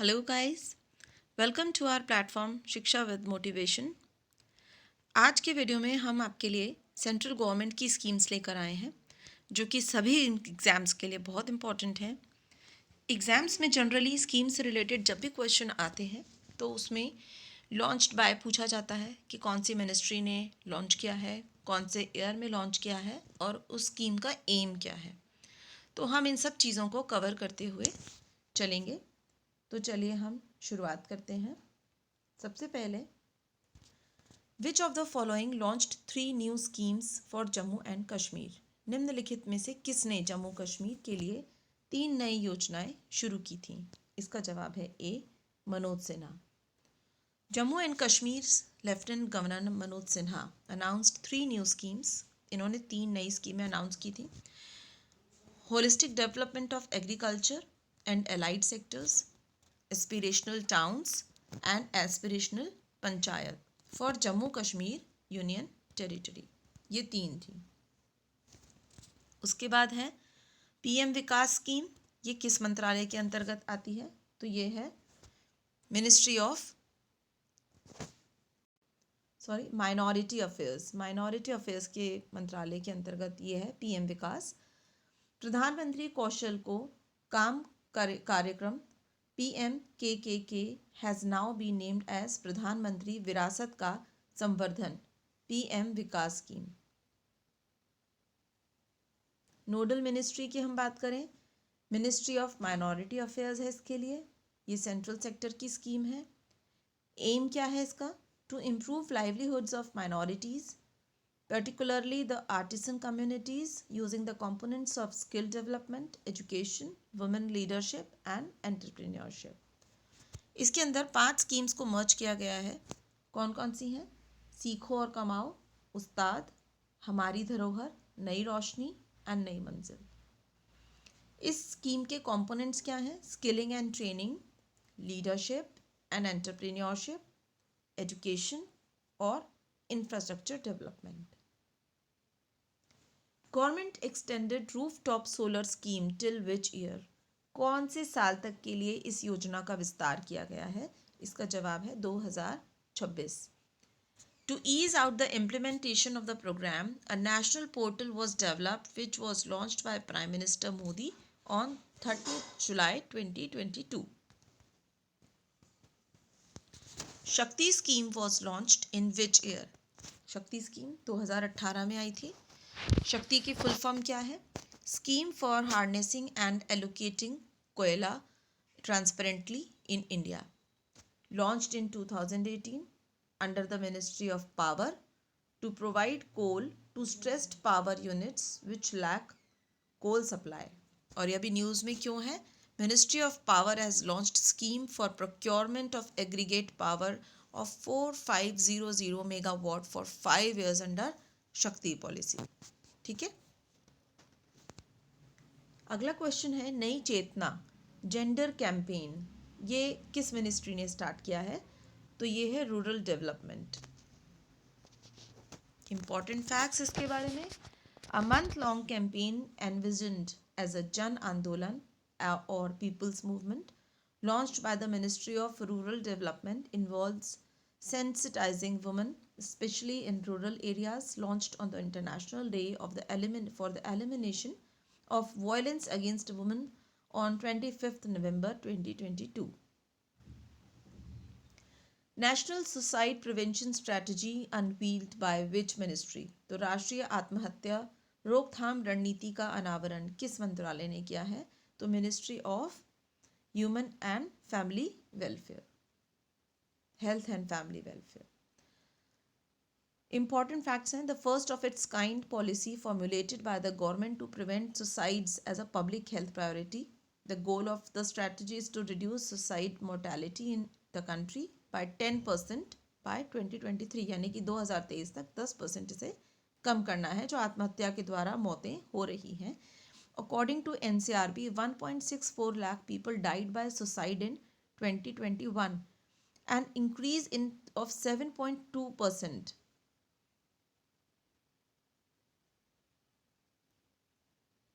Hello guys, welcome to our platform Shiksha with motivation. आज के video में हम आपके लिए सेंट्रल गवर्नमेंट की स्कीम्स लेकर आए हैं जो कि सभी एग्ज़ाम्स के लिए बहुत इंपॉर्टेंट हैं। एग्ज़ाम्स में जनरली स्कीम से रिलेटेड जब भी क्वेश्चन आते हैं तो उसमें लॉन्च्ड बाय पूछा जाता है कि कौन सी मिनिस्ट्री ने लॉन्च किया है, कौन से ईयर में लॉन्च किया है और उस स्कीम का एम क्या है। तो हम इन सब चीज़ों को कवर करते हुए चलेंगे। तो चलिए हम शुरुआत करते हैं। सबसे पहले, which of the following launched 3 new schemes for Jammu and Kashmir? निम्नलिखित में से किसने जम्मू कश्मीर के लिए 3 नई योजनाएं शुरू की थीं? इसका जवाब है A, Manoj Sinha. Jammu and Kashmir lieutenant governor Manoj Sinha announced 3 new schemes. इन्होंने 3 नई स्कीमें अनाउंस की थी। Holistic development of agriculture and allied sectors, aspirational towns and aspirational panchayat for Jammu Kashmir union territory. ये 3 थी। उसके बाद है पीएम विकास स्कीम। ये किस मंत्रालय के अंतर्गत आती है? तो ये है माइनॉरिटी अफेयर्स के मंत्रालय के अंतर्गत ये है पीएम विकास। प्रधानमंत्री कौशल को काम कार्यक्रम PMKKK has now be named as Pradhanmantri Virasat ka Samvardhan PM Vikas scheme. Nodal ministry की हम बात करें, मिनिस्ट्री ऑफ माइनॉरिटी अफेयर्स है इसके लिए। ये सेंट्रल सेक्टर की स्कीम है। एम क्या है इसका? To improve livelihoods of minorities, particularly the artisan communities, using the components of skill development, education, women leadership and entrepreneurship. इसके अंदर 5 स्कीम्स को मर्ज किया गया है। कौन कौन सी हैं? सीखो और कमाओ, उस्ताद, हमारी धरोहर, नई रोशनी एंड नई मंजिल। इस स्कीम के कंपोनेंट्स क्या हैं? Skilling and training, leadership and entrepreneurship, education और infrastructure development. Government extended rooftop solar scheme till which year? कौन से साल तक के लिए इस योजना का विस्तार किया गया है? इसका जवाब है 2026। To ease out the implementation of the program, a national portal was developed which was launched by Prime Minister Modi on 30th July 2022. शक्ति scheme was launched in which year? शक्ति स्कीम 2018 में आई थी। शक्ति की फुल फॉर्म क्या है? Scheme for harnessing and allocating Koyala transparently in India, launched in 2018 under the ministry of power to provide coal to stressed power units which lack coal supply. और ये अभी न्यूज़ में क्यों है? Ministry of power has launched scheme for procurement of aggregate power of 4500 megawatt for 5 years under Shakti policy. ठीक है। अगला question है नई चेतना जेंडर कैंपेन, ये किस मिनिस्ट्री ने स्टार्ट किया है? तो ये है रूरल डेवलपमेंट। इंपॉर्टेंट फैक्ट्स इसके बारे में, a month long campaign envisioned as a Jan Andolan और people's movement launched by the Ministry of Rural Development involves sensitizing women, especially in rural areas, launched on the International Day of the elimination of violence against women on 25th November 2022. National Suicide Prevention Strategy unveiled by which ministry? तो राष्ट्रीय आत्महत्या रोकथाम रणनीति का अनावरण किस मंत्रालय ने किया है? तो ministry of human and family welfare, health and family welfare. Important facts हैं, the first of its kind policy formulated by the government to prevent suicides as a public health priority. The goal of the strategy is to reduce suicide mortality in the country by 10% by 2023, यानी कि 2023 तक 10% इसे कम करना है जो आत्महत्या के द्वारा मौतें हो रही हैं। According to NCRB, 1.64 lakh people died by suicide in 2021, an increase of 7.2%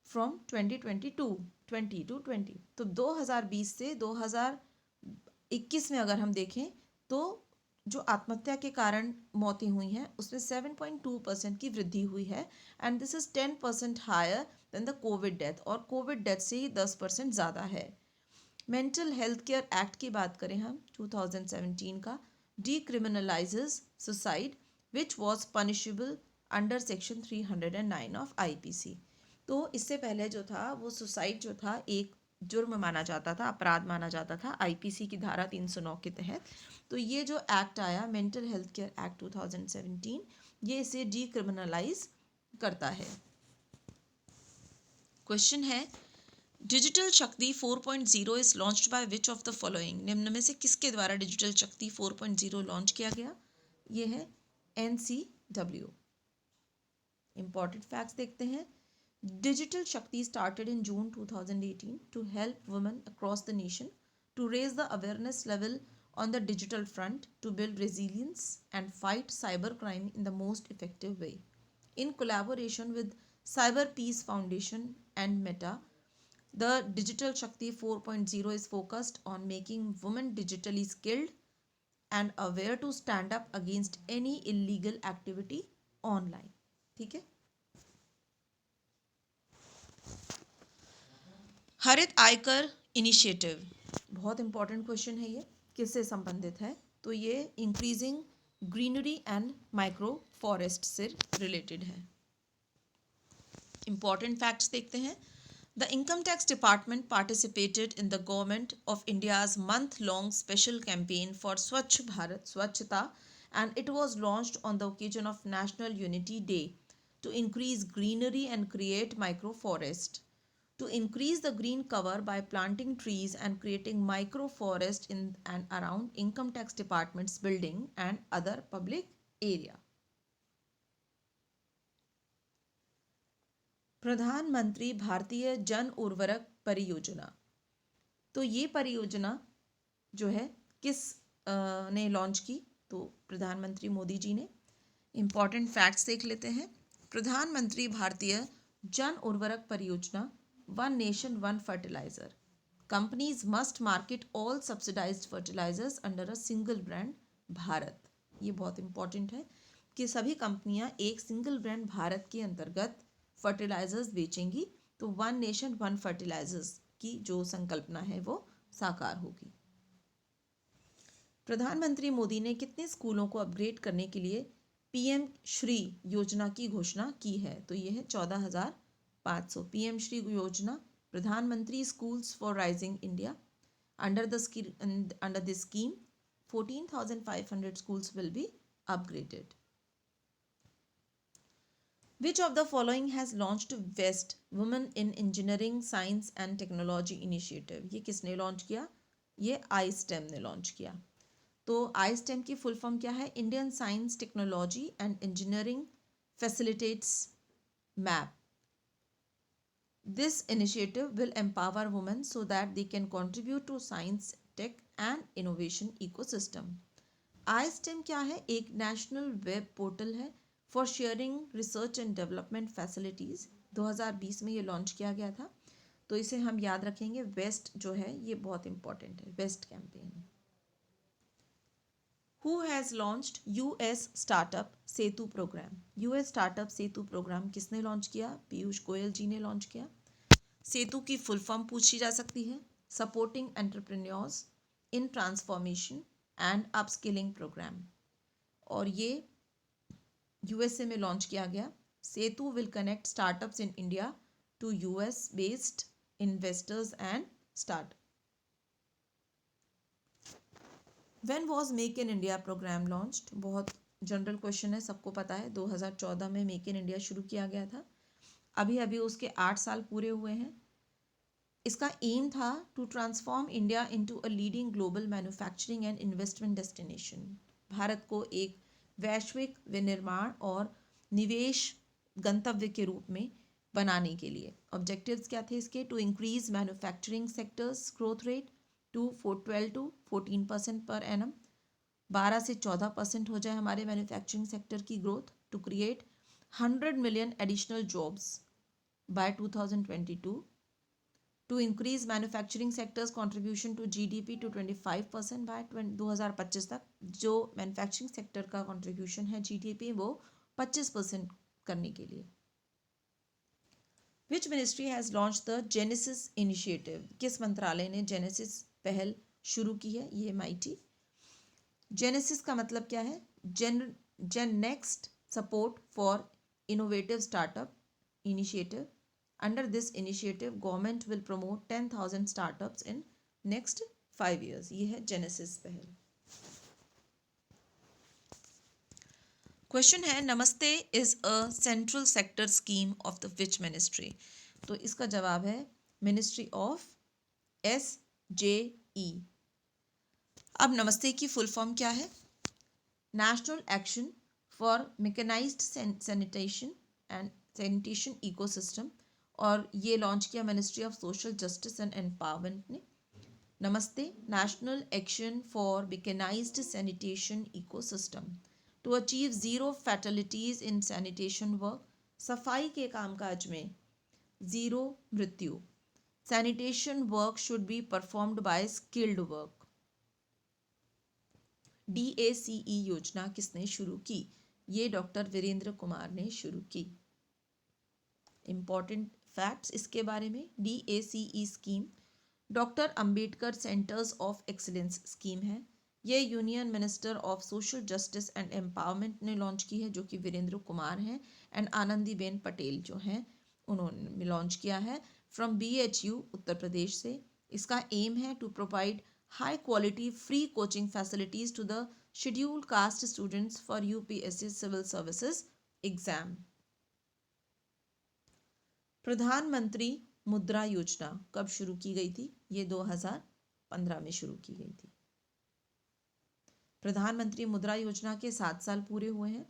from 2020 to 2020। तो 2020 से 21 में अगर हम देखें तो जो आत्महत्या के कारण मौतें हुई हैं उसमें 7.2% की वृद्धि हुई है, and this is 10% higher than the covid death, और कोविड डेथ से ही 10% ज़्यादा है। मेंटल हेल्थ केयर एक्ट की बात करें हम 2017 का, decriminalizes suicide which was punishable under section 309 of IPC. तो इससे पहले जो था वो सुसाइड जो था एक जुर्म माना जाता था, अपराध माना जाता था आईपीसी की धारा 309 के तहत। तो ये जो एक्ट आया मेंटल हेल्थ केयर एक्ट 2017, ये इसे डिक्रिमिनलाइज करता है। क्वेश्चन है डिजिटल शक्ति 4.0 is launched by which of the following, निम्न में से किसके द्वारा डिजिटल शक्ति 4.0 लॉन्च किया गया? ये है NCW। इंपॉर्टेंट फैक्ट्स देखते हैं। Digital Shakti started in June 2018 to help women across the nation to raise the awareness level on the digital front, to build resilience and fight cybercrime in the most effective way. In collaboration with Cyber Peace Foundation and Meta, the Digital Shakti 4.0 is focused on making women digitally skilled and aware to stand up against any illegal activity online. ठीक है। हरित आयकर initiative, बहुत important question है ये, किससे संबंधित है? तो ये increasing greenery and micro forest से रिलेटेड है। इंपॉर्टेंट फैक्ट्स देखते हैं। The income tax department participated in the government of India's month long special campaign for Swachh Bharat Swachhata, and it was launched on the occasion of national unity day to increase greenery and create micro forest, to increase the green cover by planting trees and creating microforest in and around income tax department's building and other public area. प्रधानमंत्री भारतीय जन उर्वरक परियोजना, तो ये परियोजना जो है किस ने लॉन्च की? तो प्रधानमंत्री मोदी जी ने। इंपॉर्टेंट फैक्ट्स देख लेते हैं। प्रधानमंत्री भारतीय जन उर्वरक परियोजना, One Nation One Fertilizer. Companies must market all subsidized fertilizers under a single brand Bharat. ये बहुत इंपॉर्टेंट है कि सभी कंपनियां एक सिंगल ब्रांड भारत के अंतर्गत फर्टिलाइजर्स बेचेंगी, तो वन नेशन वन फर्टिलाइजर्स की जो संकल्पना है वो साकार होगी। प्रधानमंत्री मोदी ने कितने स्कूलों को अपग्रेड करने के लिए PM श्री योजना की घोषणा की है? तो ये है 14,500। PM श्री योजना, प्रधानमंत्री schools for rising India. Under this scheme 14,500 schools will be upgraded. Which of the following has launched West Women in Engineering, Science and Technology Initiative? ये किसने लॉन्च किया? ये iSTEM ने लॉन्च किया। तो iSTEM की फुल फॉर्म क्या है? Indian science technology and engineering facilitates map. This initiative will empower women so that they can contribute to science, tech and innovation ecosystem. iSTEM क्या है? एक नेशनल वेब पोर्टल है for sharing research and development facilities. 2020 में ये launch किया गया था, तो इसे हम याद रखेंगे। वेस्ट जो है ये बहुत इंपॉर्टेंट है, waste campaign. Who has launched US startup Setu programme? US startup Setu programme किसने लॉन्च किया? पीयूष गोयल जी ने लॉन्च किया। सेतु की फुल फॉर्म पूछी जा सकती है, supporting entrepreneurs in transformation and upskilling program, और ये USA में लॉन्च किया गया। Setu will connect startups in India to US based investors and startup. When was make in India program launched? बहुत जनरल क्वेश्चन है, सबको पता है। 2014 में मेक इन इंडिया शुरू किया गया था। अभी अभी उसके 8 साल पूरे हुए हैं। इसका एम था to transform India into a leading global manufacturing and investment destination, Bharat को एक वैश्विक विनिर्माण और निवेश गंतव्य के रूप में बनाने के लिए। ऑब्जेक्टिव्स क्या थे इसके? To increase manufacturing sectors growth rate to 12 to 14% per annum, 12 से 14% हो जाए हमारे मैन्युफैक्चरिंग सेक्टर की growth, to create 100 million additional jobs by 2022, to increase manufacturing sector's contribution to GDP to 25% by 2025 तक। जो मैन्युफैक्चरिंग सेक्टर का कंट्रीब्यूशन है GDP वो 25% करने के लिए। Which ministry has launch the Genesis initiative? किस मंत्रालय ने जेनेसिस पहल शुरू की है? ये MIT। जेनेसिस का मतलब क्या है? Gen next support for innovative startup initiative. Under this initiative, government will promote 10,000 startups in next 5 years. ये है जेनेसिस पहल। क्वेश्चन है नमस्ते is a central sector scheme of the which ministry? तो इसका जवाब है मिनिस्ट्री ऑफ SJE। अब नमस्ते की फुल फॉर्म क्या है? National action for mechanized sanitation and sanitation ecosystem, और ये लॉन्च किया ministry of social justice and empowerment ने। Namaste national action for mechanized sanitation ecosystem to achieve zero fatalities in sanitation work. सफाई के कामकाज में ज़ीरो मृत्यु। Sanitation work should be performed by skilled work. DACE योजना किसने शुरू की? ये डॉक्टर वीरेंद्र कुमार ने शुरू की। इम्पॉर्टेंट फैक्ट्स इसके बारे में। DACE scheme doctor Ambedkar centres of excellence scheme है। ये union minister of social justice and empowerment ने लॉन्च की है, जो कि वीरेंद्र कुमार हैं, एंड आनंदीबेन पटेल जो हैं उन्होंने लॉन्च किया है फ्रॉम BHU उत्तर प्रदेश से। इसका एम है to provide high quality free coaching facilities to the scheduled caste students for UPSC civil services exam. प्रधानमंत्री मुद्रा योजना कब शुरू की गई थी? ये 2015 में शुरू की गई थी। प्रधानमंत्री मुद्रा योजना के 7 साल पूरे हुए हैं।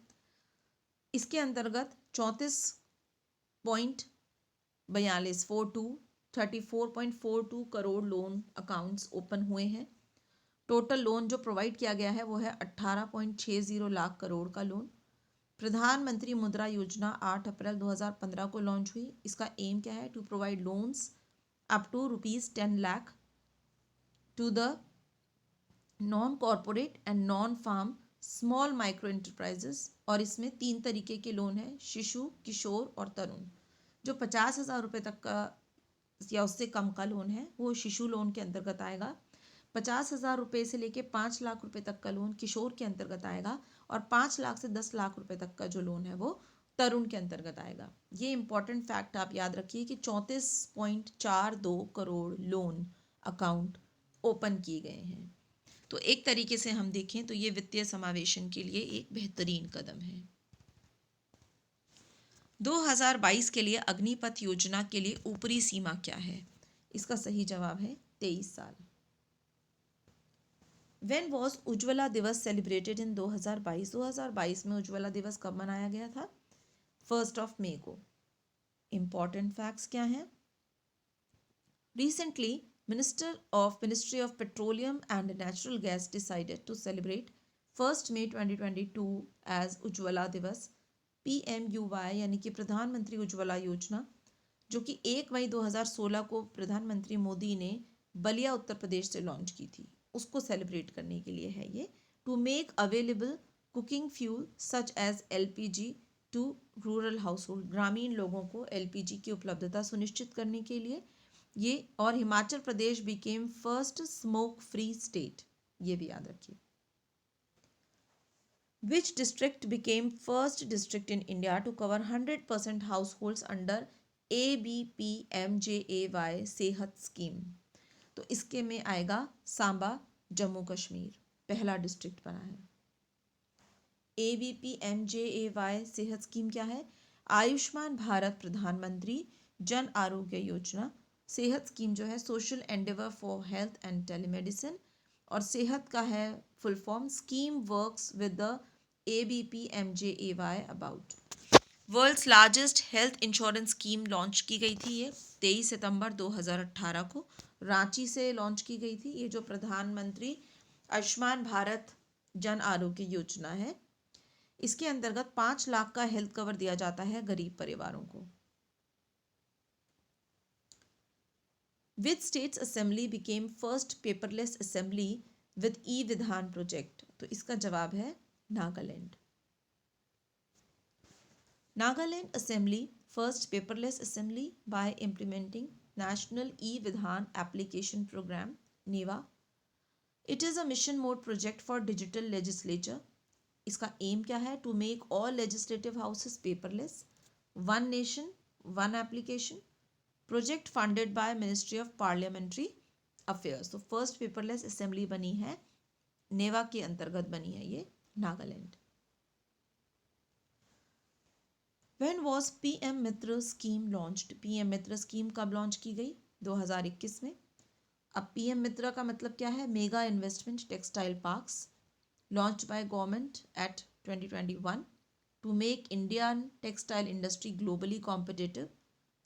इसके अंतर्गत 34.42 करोड़ लोन अकाउंट्स ओपन हुए हैं। टोटल लोन जो प्रोवाइड किया गया है वो है 18.60 लाख करोड़ का लोन। प्रधानमंत्री मुद्रा योजना 8 अप्रैल 2015 को लॉन्च हुई। इसका एम क्या है? To provide loans up to ₹10 lakh to the non corporate and non farm small micro enterprises. और इसमें 3 तरीके के लोन हैं, शिशु, किशोर और तरुण। जो 50,000 रुपये तक का या उससे कम का लोन है वो शिशु लोन के अंतर्गत आएगा। 50,000 रुपये से लेके 5 लाख रुपए तक का लोन किशोर के अंतर्गत आएगा, और 5 लाख से 10 लाख रुपए तक का जो लोन है वो तरुण के अंतर्गत आएगा। ये इंपॉर्टेंट फैक्ट आप याद रखिए कि 34.42 करोड़ लोन अकाउंट ओपन किए गए हैं। तो एक तरीके से हम देखें तो ये वित्तीय समावेशन के लिए एक बेहतरीन कदम है। 2022 के लिए अग्निपथ योजना के लिए ऊपरी सीमा क्या है? इसका सही जवाब है 23 साल। When was उज्ज्वला दिवस सेलिब्रेटेड इन 2022? 2022 में उज्ज्वला दिवस कब मनाया गया था? 1 मई को। इंपॉर्टेंट फैक्ट्स क्या हैं? Recently, Ministry of Petroleum and Natural Gas decided to celebrate 1 May 2022 as Ujjwala दिवस। PMUY यानी कि प्रधानमंत्री उज्ज्वला योजना, जो कि 1 मई 2016 को प्रधानमंत्री मोदी ने बलिया उत्तर प्रदेश से लॉन्च की थी, उसको सेलिब्रेट करने के लिए है ये। To make available cooking fuel such as LPG to rural household, ग्रामीण लोगों को LPG की उपलब्धता सुनिश्चित करने के लिए ये। और Himachal Pradesh became first smoke free state, ये भी याद रखिए। Which district became first district in India to cover 100% households under ABPMJAY सेहत स्कीम? तो इसके में आएगा सांबा, जम्मू कश्मीर पहला डिस्ट्रिक्ट बना है। ABPMJAY सेहत स्कीम क्या है? आयुष्मान भारत प्रधानमंत्री जन आरोग्य योजना। सेहत स्कीम जो है social endeavour for health and telemedicine, और सेहत का है full form scheme works with the ABPMJAY about. World's largest health insurance scheme launch की गई थी ये 23 सितंबर 2018 को रांची से लॉन्च की गई थी। ये जो प्रधानमंत्री आयुष्मान भारत जन आरोग्य योजना है, इसके अंतर्गत 5 लाख का हेल्थ कवर दिया जाता है गरीब परिवारों को। Which states assembly became first paperless assembly with e Vidhan project? तो इसका जवाब है Nagaland. Nagaland Assembly first paperless assembly by implementing National E-Vidhan Application Program NEVA. It is a mission mode project for digital legislature. इसका aim क्या है? To make all legislative houses paperless. One nation, one application. Project funded by Ministry of Parliamentary Affairs. तो first paperless assembly बनी है, नेवा के अंतर्गत बनी है ये Nagaland. When was PM Mitra scheme launched? PM Mitra scheme कब लॉन्च की गई? 2021 में। अब PM मित्र का मतलब क्या है? Mega investment textile parks launched by government at 2021 to make Indian textile industry globally competitive,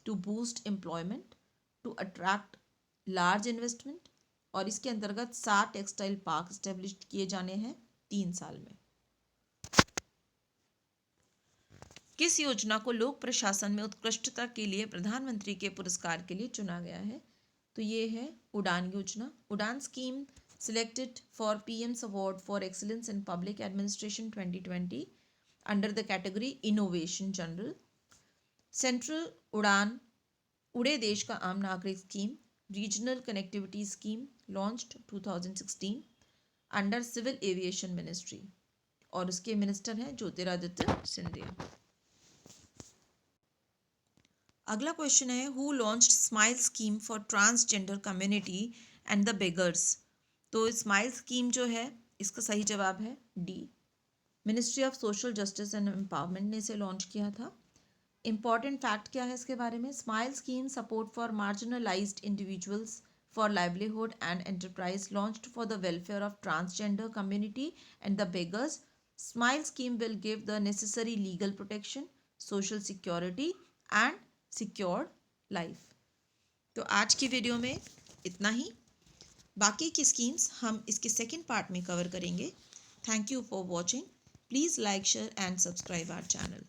to boost employment, to attract large investment. और इसके अंतर्गत 7 टेक्सटाइल पार्क स्टेब्लिश किए जाने हैं 3 साल में। किस योजना को लोक प्रशासन में उत्कृष्टता के लिए प्रधानमंत्री के पुरस्कार के लिए चुना गया है? तो ये है उड़ान योजना। उड़ान scheme selected for PM's award for excellence in public administration 2020 under the category innovation general. Central उड़ान उड़े देश का आम नागरिक scheme regional connectivity scheme launched 2016 under civil aviation ministry, और उसके मिनिस्टर हैं ज्योतिरादित्य सिंधिया। अगला क्वेश्चन है who launched smile scheme for transgender community and the beggars? तो स्माइल स्कीम जो है इसका सही जवाब है D, ministry of social justice and empowerment ने इसे लॉन्च किया था। इंपॉर्टेंट फैक्ट क्या है इसके बारे में? Smile scheme support for marginalised individuals for livelihood and enterprise launched for the welfare of transgender community and the beggars. Smile scheme will give the necessary legal protection, social security and secured life. तो आज की video में इतना ही, बाकी की schemes हम इसके second part में कवर करेंगे। Thank you for watching. Please like, share and subscribe our channel.